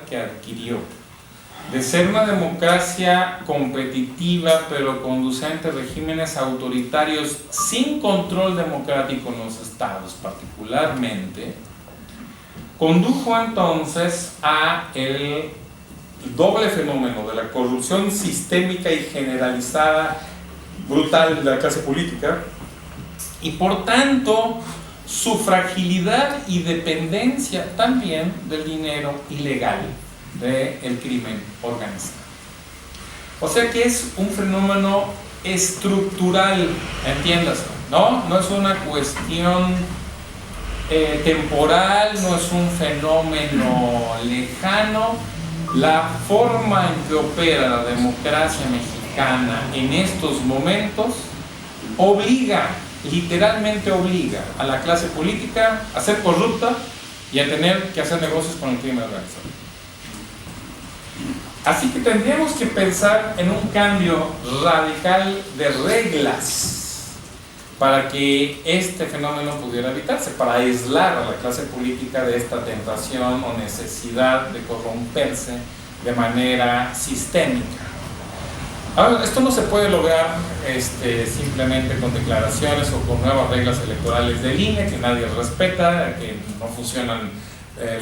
que adquirió de ser una democracia competitiva pero conducente a regímenes autoritarios sin control democrático en los estados particularmente, condujo entonces a el doble fenómeno de la corrupción sistémica y generalizada brutal de la clase política y por tanto su fragilidad y dependencia también del dinero ilegal del crimen organizado. O sea que es un fenómeno estructural, entiéndase, ¿no? No es una cuestión temporal, no es un fenómeno lejano. La forma en que opera la democracia mexicana en estos momentos obliga, literalmente obliga a la clase política a ser corrupta y a tener que hacer negocios con el crimen organizado. Así que tendríamos que pensar en un cambio radical de reglas para que este fenómeno pudiera evitarse, para aislar a la clase política de esta tentación o necesidad de corromperse de manera sistémica. Ahora, esto no se puede lograr simplemente con declaraciones o con nuevas reglas electorales del INE que nadie respeta, que no funcionan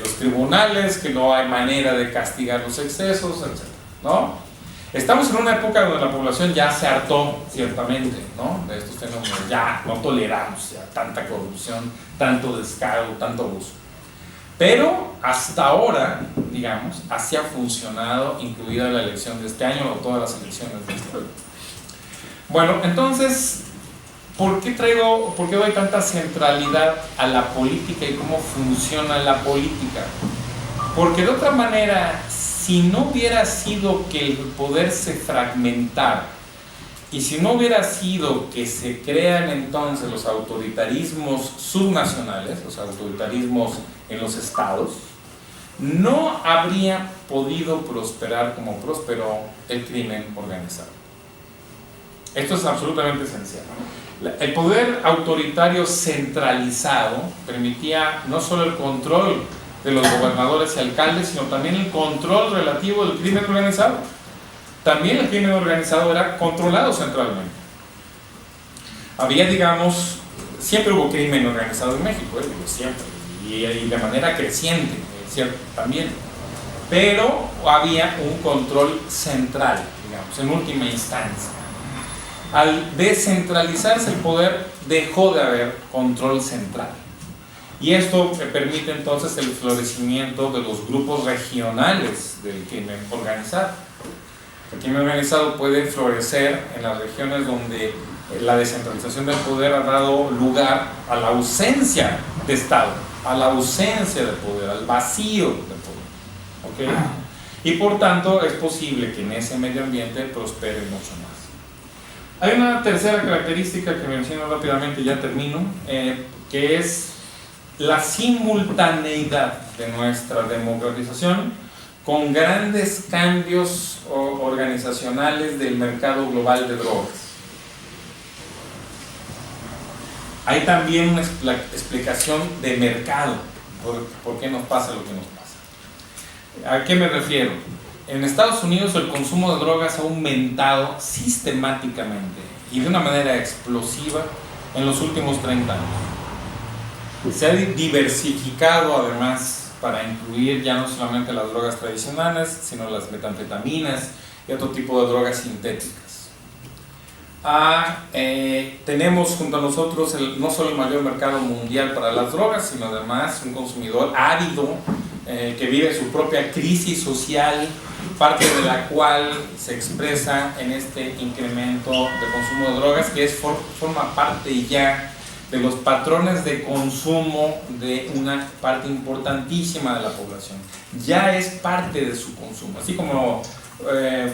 los tribunales, que no hay manera de castigar los excesos, etc., ¿no? Estamos en una época donde la población ya se hartó, ciertamente, ¿no?, de estos fenómenos. Ya no toleramos ya tanta corrupción, tanto descaro, tanto abuso. Pero hasta ahora, digamos, así ha funcionado, incluida la elección de este año o todas las elecciones de este año. Bueno, entonces, ¿por qué doy tanta centralidad a la política y cómo funciona la política? Porque de otra manera, si no hubiera sido que el poder se fragmentara y si no hubiera sido que se crean entonces los autoritarismos subnacionales, los autoritarismos en los estados, no habría podido prosperar como prosperó el crimen organizado. Esto es absolutamente esencial. El poder autoritario centralizado permitía no solo el control de los gobernadores y alcaldes, sino también el control relativo del crimen organizado. También el crimen organizado era controlado centralmente. Había, digamos, siempre hubo crimen organizado en México, siempre, y de manera creciente, ¿cierto? También. Pero había un control central, digamos, en última instancia. Al descentralizarse el poder, dejó de haber control central. Y esto permite entonces el florecimiento de los grupos regionales del crimen organizado. El crimen organizado puede florecer en las regiones donde la descentralización del poder ha dado lugar a la ausencia de Estado, a la ausencia de poder, al vacío de poder. ¿Okay? Y por tanto es posible que en ese medio ambiente prospere mucho más. Hay una tercera característica que menciono rápidamente y ya termino, que es la simultaneidad de nuestra democratización con grandes cambios organizacionales del mercado global de drogas. Hay también una explicación de mercado por qué nos pasa lo que nos pasa. ¿A qué me refiero? En Estados Unidos el consumo de drogas ha aumentado sistemáticamente y de una manera explosiva en los últimos 30 años. Se ha diversificado además para incluir ya no solamente las drogas tradicionales, sino las metanfetaminas y otro tipo de drogas sintéticas. Tenemos junto a nosotros no solo el mayor mercado mundial para las drogas, sino además un consumidor ávido que vive su propia crisis social, parte de la cual se expresa en este incremento de consumo de drogas, que forma parte ya de los patrones de consumo de una parte importantísima de la población. Ya es parte de su consumo, así como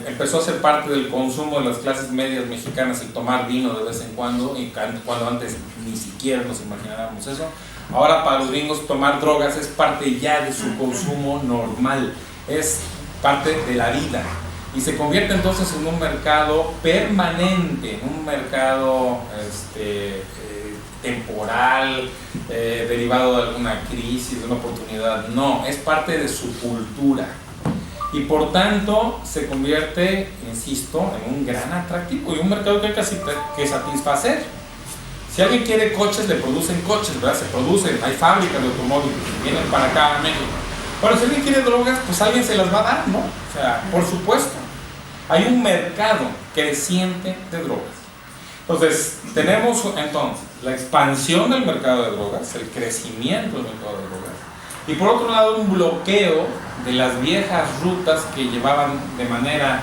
empezó a ser parte del consumo de las clases medias mexicanas el tomar vino de vez en cuando, y cuando antes ni siquiera nos imaginábamos eso. Ahora para los gringos tomar drogas es parte ya de su consumo normal, es parte de la vida y se convierte entonces en un mercado permanente, en un mercado temporal, derivado de alguna crisis, de una oportunidad. No, es parte de su cultura. Y por tanto se convierte, insisto, en un gran atractivo y un mercado que hay que satisfacer. Si alguien quiere coches, le producen coches, ¿verdad? Se producen, hay fábricas de automóviles que vienen para acá a México. Bueno, si alguien quiere drogas, pues alguien se las va a dar, ¿no? O sea, por supuesto. Hay un mercado creciente de drogas. Entonces, tenemos entonces la expansión del mercado de drogas, el crecimiento del mercado de drogas, y por otro lado un bloqueo de las viejas rutas que llevaban de manera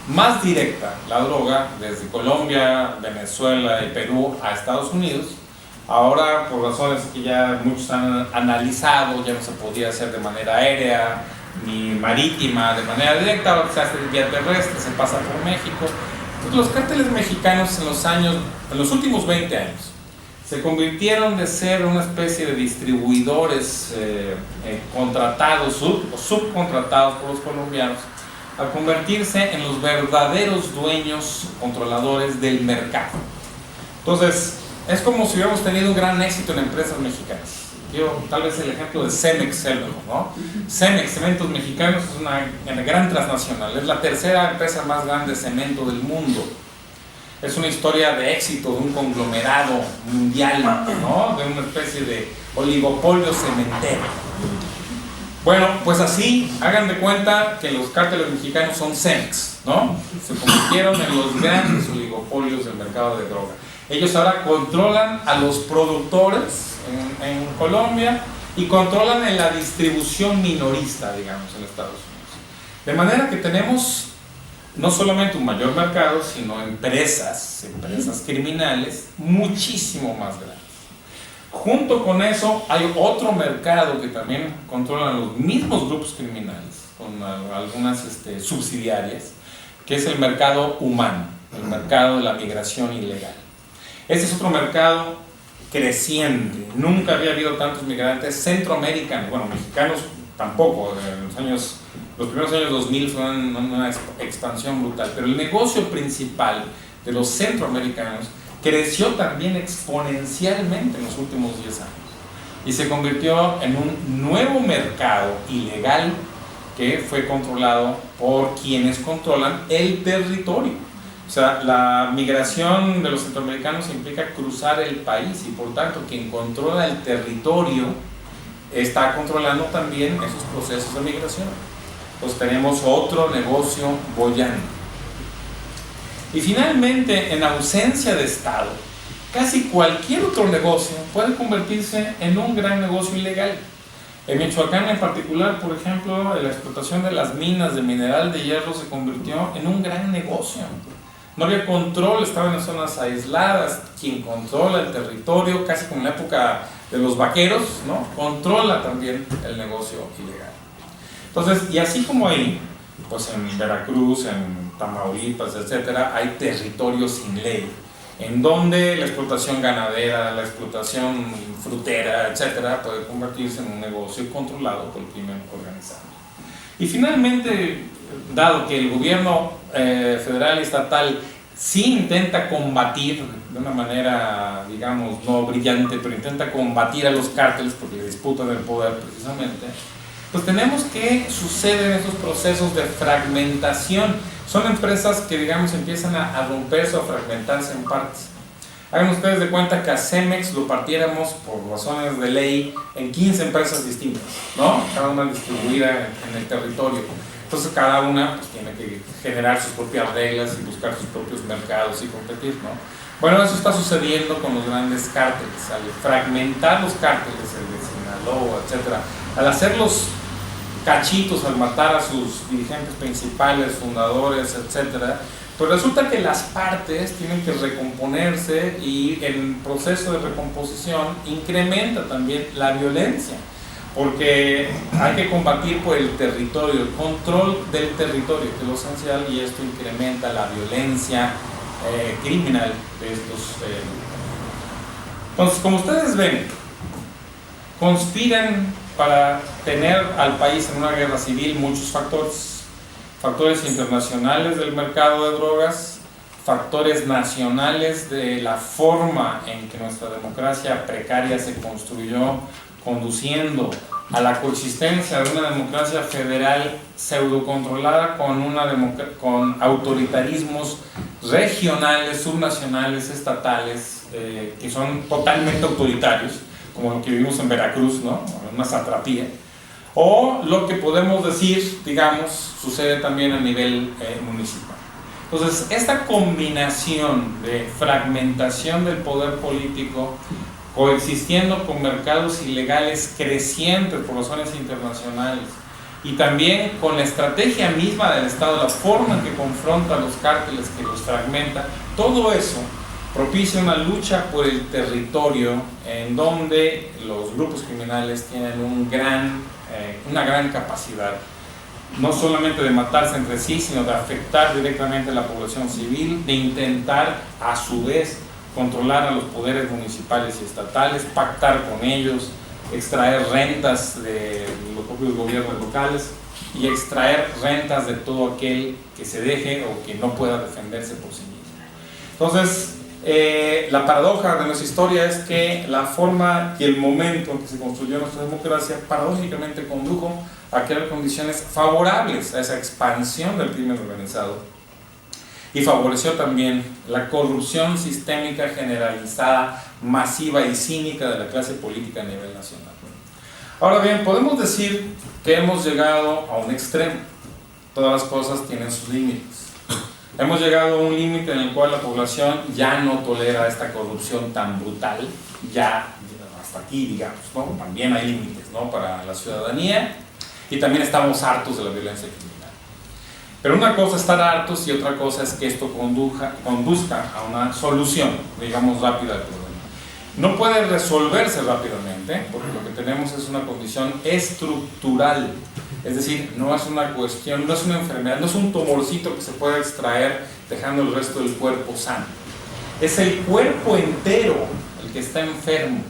más directa la droga desde Colombia, Venezuela y Perú a Estados Unidos. Ahora, por razones que ya muchos han analizado, ya no se podía hacer de manera aérea ni marítima de manera directa, ahora se hace vía terrestre, se pasa por México. Entonces, los cárteles mexicanos en los últimos 20 años se convirtieron de ser una especie de distribuidores contratados o subcontratados por los colombianos a convertirse en los verdaderos dueños controladores del mercado. Entonces, es como si hubiéramos tenido un gran éxito en empresas mexicanas. Tal vez el ejemplo de Cemex, ¿no? Cemex, Cementos Mexicanos, es una gran transnacional, es la tercera empresa más grande de cemento del mundo. Es una historia de éxito, de un conglomerado mundial, ¿no? De una especie de oligopolio cementero. Bueno, pues así, hagan de cuenta que los cárteles mexicanos son Cemex, ¿no? Se convirtieron en los grandes oligopolios del mercado de droga. Ellos ahora controlan a los productores en Colombia y controlan en la distribución minorista, digamos, en Estados Unidos. De manera que tenemos no solamente un mayor mercado, sino empresas criminales muchísimo más grandes. Junto con eso hay otro mercado que también controlan los mismos grupos criminales, con algunas subsidiarias, que es el mercado humano, el mercado de la migración ilegal. Este es otro mercado creciente. Nunca había habido tantos migrantes centroamericanos, bueno, mexicanos tampoco. Los primeros años 2000 fue una expansión brutal, pero el negocio principal de los centroamericanos creció también exponencialmente en los últimos 10 años y se convirtió en un nuevo mercado ilegal que fue controlado por quienes controlan el territorio. O sea, la migración de los centroamericanos implica cruzar el país y por tanto quien controla el territorio está controlando también esos procesos de migración. Entonces tenemos otro negocio boyante. Y finalmente, en ausencia de Estado, casi cualquier otro negocio puede convertirse en un gran negocio ilegal. En Michoacán en particular, por ejemplo, la explotación de las minas de mineral de hierro se convirtió en un gran negocio. No había control, estaban en zonas aisladas. Quien controla el territorio, casi como en la época de los vaqueros, ¿no? Controla también el negocio ilegal. Entonces, y así como ahí, pues en Veracruz, en Tamaulipas, etcétera, hay territorios sin ley, en donde la explotación ganadera, la explotación frutera, etcétera, puede convertirse en un negocio controlado por el crimen organizado. Y finalmente, dado que el gobierno federal y estatal sí intenta combatir de una manera, digamos, no brillante, pero intenta combatir a los cárteles porque le disputan el poder precisamente, pues tenemos que suceden esos procesos de fragmentación. Son empresas que, digamos, empiezan a romperse o a fragmentarse en partes. Hagan ustedes de cuenta que a Cemex lo partiéramos por razones de ley en 15 empresas distintas, ¿no? Cada una distribuida en el territorio. Entonces cada una pues, tiene que generar sus propias reglas y buscar sus propios mercados y competir, ¿no? Bueno, eso está sucediendo con los grandes cárteles. Al fragmentar los cárteles, el de Sinaloa, etcétera, al hacerlos cachitos, al matar a sus dirigentes principales, fundadores, etcétera, pues resulta que las partes tienen que recomponerse y el proceso de recomposición incrementa también la violencia, porque hay que combatir por el territorio, el control del territorio, que es lo esencial, y esto incrementa la violencia criminal de estos. Entonces, como ustedes ven, conspiran para tener al país en una guerra civil muchos factores internacionales del mercado de drogas, factores nacionales de la forma en que nuestra democracia precaria se construyó, conduciendo a la coexistencia de una democracia federal pseudocontrolada con autoritarismos regionales, subnacionales, estatales, que son totalmente autoritarios, como lo que vivimos en Veracruz, ¿no? Una satrapía. O lo que podemos decir, digamos, sucede también a nivel municipal. Entonces, esta combinación de fragmentación del poder político, coexistiendo con mercados ilegales crecientes por razones internacionales, y también con la estrategia misma del Estado, la forma en que confronta a los cárteles, que los fragmenta, todo eso propicia una lucha por el territorio en donde los grupos criminales tienen una gran capacidad, no solamente de matarse entre sí, sino de afectar directamente a la población civil, de intentar a su vez controlar a los poderes municipales y estatales, pactar con ellos, extraer rentas de los propios gobiernos locales y extraer rentas de todo aquel que se deje o que no pueda defenderse por sí mismo. Entonces, la paradoja de nuestra historia es que la forma y el momento en que se construyó nuestra democracia paradójicamente condujo a crear condiciones favorables a esa expansión del crimen organizado y favoreció también la corrupción sistémica generalizada, masiva y cínica de la clase política a nivel nacional. Ahora bien, podemos decir que hemos llegado a un extremo. Todas las cosas tienen sus límites. Hemos llegado a un límite en el cual la población ya no tolera esta corrupción tan brutal, ya hasta aquí, digamos, ¿no? También hay límites, ¿no?, para la ciudadanía, y también estamos hartos de la violencia criminal. Pero una cosa es estar hartos y otra cosa es que esto conduzca a una solución, digamos, rápida del problema. No puede resolverse rápidamente, porque lo que tenemos es una condición estructural. Es decir, no es una cuestión, no es una enfermedad, no es un tumorcito que se puede extraer dejando el resto del cuerpo sano. Es el cuerpo entero el que está enfermo.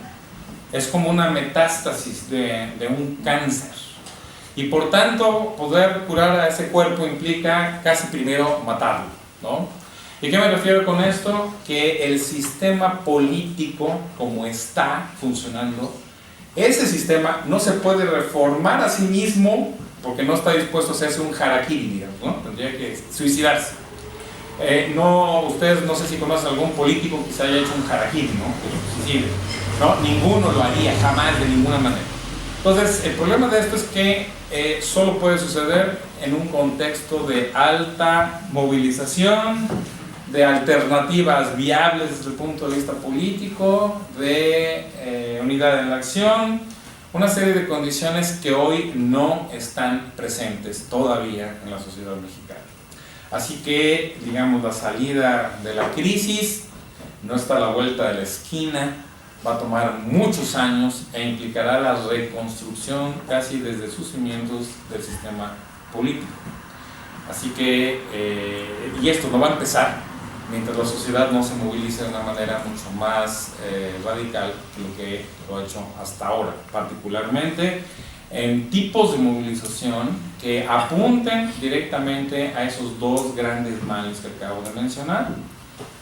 Es como una metástasis de un cáncer. Y por tanto, poder curar a ese cuerpo implica casi primero matarlo, ¿no? ¿Y qué me refiero con esto? Que el sistema político, como está funcionando, ese sistema no se puede reformar a sí mismo porque no está dispuesto a hacerse un harakiri, digamos, ¿no? Tendría que suicidarse. Ustedes no sé si conocen algún político que se haya hecho un harakiri, ¿no? Que suicide, ¿no? Ninguno lo haría, jamás, de ninguna manera. Entonces, el problema de esto es que solo puede suceder en un contexto de alta movilización, de alternativas viables desde el punto de vista político, de unidad en la acción, una serie de condiciones que hoy no están presentes todavía en la sociedad mexicana. Así que, digamos, la salida de la crisis no está a la vuelta de la esquina, va a tomar muchos años e implicará la reconstrucción casi desde sus cimientos del sistema político. Así que, y esto no va a empezar mientras la sociedad no se movilice de una manera mucho más radical que lo que lo ha hecho hasta ahora, particularmente en tipos de movilización que apunten directamente a esos dos grandes males que acabo de mencionar: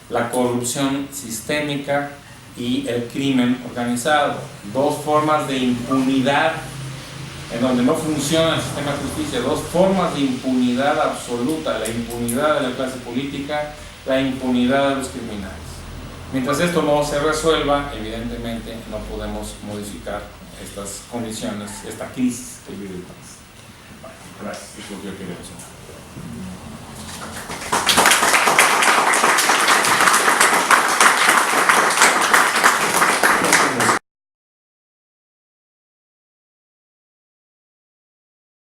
la corrupción sistémica y el crimen organizado. Dos formas de impunidad en donde no funciona el sistema de justicia, dos formas de impunidad absoluta: la impunidad de la clase política, la impunidad de los criminales. Mientras esto no se resuelva, evidentemente no podemos modificar estas condiciones, esta crisis que vive el país. Bueno, gracias, eso es lo que yo quería mencionar.